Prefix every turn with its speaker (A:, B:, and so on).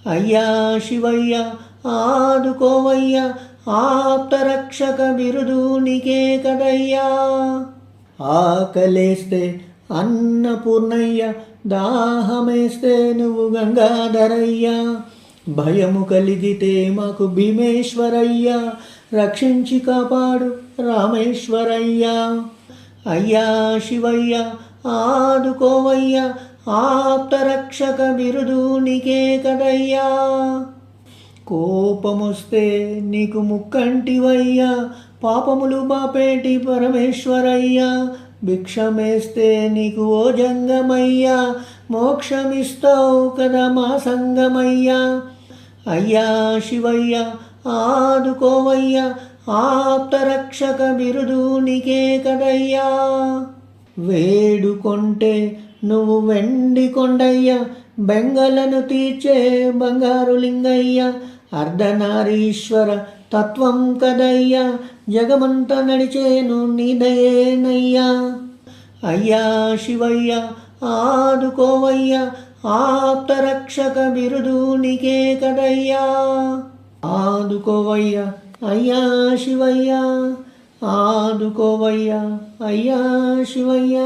A: అయ్యా శివయ్య ఆదుకోవయ్యా, ఆప్తరక్షక బిరుదు నీకే కదయ్యా. ఆకలేస్తే అన్నపూర్ణయ్య, దాహమేస్తే నువ్వు గంగాధరయ్యా. భయము కలిగితే మాకు భీమేశ్వరయ్య, రక్షించి కాపాడు రామేశ్వరయ్య. అయ్యా శివయ్య ఆదుకోవయ్యా, ఆప్తరక్షక బిరుదు నీకే కదయ్యా. కోపమొస్తే నీకు ముక్కంటివయ్యా, పాపములు బాపేటి పరమేశ్వరయ్యా. భిక్షమేస్తే నీకు ఓ జంగమయ్యా, మోక్షమిస్తావు కదా మా సంగమయ్యా. అయ్యా శివయ్య ఆదుకోవయ్యా, ఆప్తరక్షక బిరుదు నీకే కదయ్యా. వేడుకొంటే నువ్వు వెండి కొండయ్యా, బెంగలను తీర్చే బంగారు లింగయ్య. అర్ధనారీశ్వర తత్వం కదయ్యా, జగమంత నడిచేను నీదయేనయ్యా. అయ్యా శివయ్య ఆదుకోవయ్యా, ఆప్తరక్షక బిరుదు నీకే కదయ్యా. ఆదుకోవయ్యా అయ్యా శివయ్య, ఆదుకోవయ్యా అయ్యా శివయ్య.